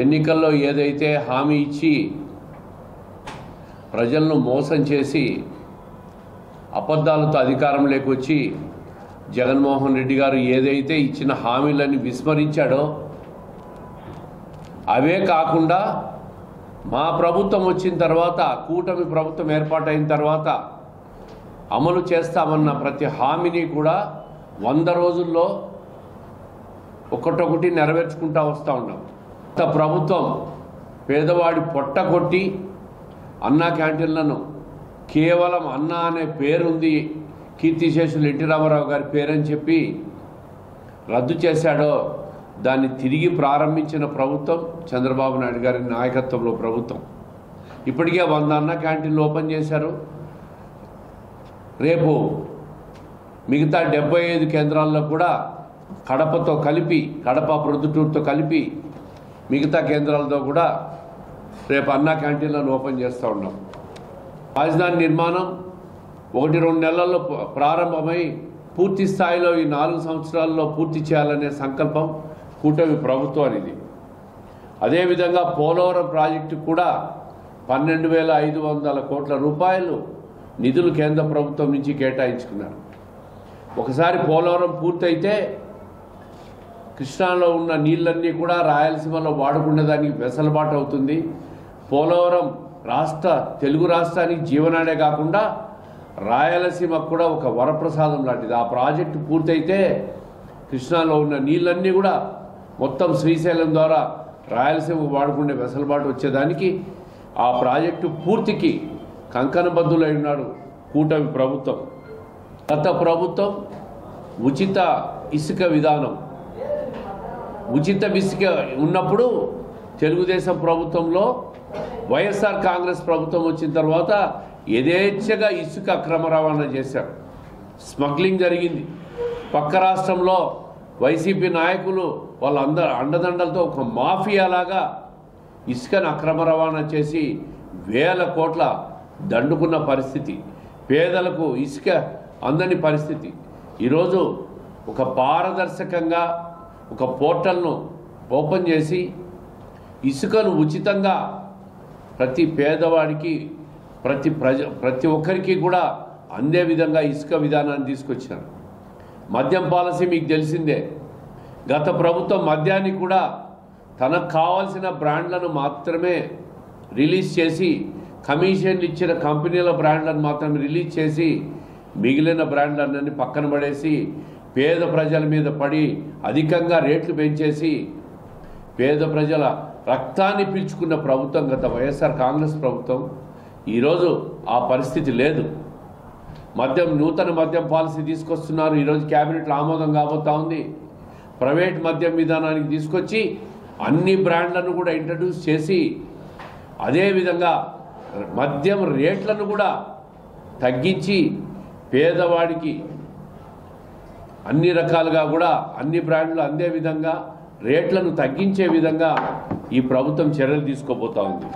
ఎన్నికల్లో ఏదైతే హామీ ఇచ్చి ప్రజలను మోసం చేసి అబద్ధాలతో అధికారంలోకి వచ్చి జగన్మోహన్ రెడ్డి గారు ఏదైతే ఇచ్చిన హామీలను విస్మరించాడో అవే కాకుండా మా ప్రభుత్వం వచ్చిన తర్వాత కూటమి ప్రభుత్వం ఏర్పాటైన తర్వాత అమలు చేస్తామన్న ప్రతి హామీని కూడా 100 రోజుల్లో ఒక్కొక్కటి నెరవేర్చుకుంటూ వస్తూ ఉన్నాం. ప్రభుత్వం పేదవాడి పొట్ట కొట్టి అన్నా క్యాంటీన్లను కేవలం అన్నా అనే పేరుంది కీర్తిశేషులు ఎన్టీ రామారావు గారి పేరని చెప్పి రద్దు చేశాడో దాన్ని తిరిగి ప్రారంభించిన ప్రభుత్వం చంద్రబాబు నాయుడు గారి నాయకత్వంలో ప్రభుత్వం. ఇప్పటికే 100 అన్నా క్యాంటీన్లు ఓపెన్ చేశారు. రేపు మిగతా 75 కేంద్రాల్లో కూడా కడపతో కలిపి కడప ప్రొద్దుటూరుతో కలిపి మిగతా కేంద్రాలతో కూడా రేపు అన్నా క్యాంటీన్లను ఓపెన్ చేస్తూ ఉన్నాం. రాజధాని నిర్మాణం 1-2 నెలల్లో ప్రారంభమై పూర్తి స్థాయిలో ఈ 4 సంవత్సరాల్లో పూర్తి చేయాలనే సంకల్పం కూటమి ప్రభుత్వానిది. అదేవిధంగా పోలవరం ప్రాజెక్టు కూడా 12,500 కోట్ల రూపాయలు నిధులు కేంద్ర ప్రభుత్వం నుంచి కేటాయించుకున్నారు. ఒకసారి పోలవరం పూర్తయితే కృష్ణాలో ఉన్న నీళ్ళన్నీ కూడా రాయలసీమలో వాడుకునే దానికి వెసలుబాటు అవుతుంది. పోలవరం తెలుగు రాష్ట్రానికి జీవనాడే కాకుండా రాయలసీమకు కూడా ఒక వరప్రసాదం లాంటిది. ఆ ప్రాజెక్టు పూర్తయితే కృష్ణాలో ఉన్న నీళ్ళన్నీ కూడా మొత్తం శ్రీశైలం ద్వారా రాయలసీమకు వాడుకునే వెసలుబాటు వచ్చేదానికి ఆ ప్రాజెక్టు పూర్తికి కంకణబద్ధులై ఉన్నాడు కూటమి ప్రభుత్వం. గత ప్రభుత్వం ఉచిత ఇసుక విధానం, ఉచిత ఇసుక ఉన్నప్పుడు తెలుగుదేశం ప్రభుత్వంలో వైఎస్ఆర్ కాంగ్రెస్ ప్రభుత్వం వచ్చిన తర్వాత యథేచ్ఛగా ఇసుక అక్రమ రవాణా చేశారు. స్మగ్లింగ్ జరిగింది. పక్క రాష్ట్రంలో వైసీపీ నాయకులు వాళ్ళందరూ అండదండలతో ఒక మాఫియాలాగా ఇసుకను అక్రమ రవాణా చేసి వేల కోట్ల దండుకున్న పరిస్థితి, పేదలకు ఇసుక అందని పరిస్థితి. ఈరోజు ఒక పారదర్శకంగా ఒక పోర్టల్ను ఓపెన్ చేసి ఇసుకను ఉచితంగా ప్రతి పేదవాడికి ప్రతి ఒక్కరికి కూడా అందే విధంగా ఇసుక విధానాన్ని తీసుకొచ్చారు. మద్యం పాలసీ మీకు తెలిసిందే. గత ప్రభుత్వం మద్యాన్ని కూడా తనకు కావాల్సిన బ్రాండ్లను మాత్రమే రిలీజ్ చేసి కమిషన్లు ఇచ్చిన కంపెనీల బ్రాండ్లను మాత్రమే రిలీజ్ చేసి మిగిలిన బ్రాండ్లన్నీ పక్కన పడేసి పేద ప్రజల మీద పడి అధికంగా రేట్లు పెంచేసి పేద ప్రజల రక్తాన్ని పీల్చుకున్న ప్రభుత్వం గత వైఎస్ఆర్ కాంగ్రెస్ ప్రభుత్వం. ఈరోజు ఆ పరిస్థితి లేదు. నూతన మద్యం పాలసీ తీసుకొస్తున్నారు. ఈరోజు క్యాబినెట్లో ఆమోదం కాబోతా ఉంది. ప్రైవేట్ మద్యం విధానానికి తీసుకొచ్చి అన్ని బ్రాండ్లను కూడా ఇంట్రడ్యూస్ చేసి అదేవిధంగా మద్యం రేట్లను కూడా తగ్గించి పేదవాడికి అన్ని రకాలుగా కూడా అన్ని బ్రాండ్లు అందే విధంగా రేట్లను తగ్గించే విధంగా ఈ ప్రభుత్వం చర్యలు తీసుకోబోతా ఉంది.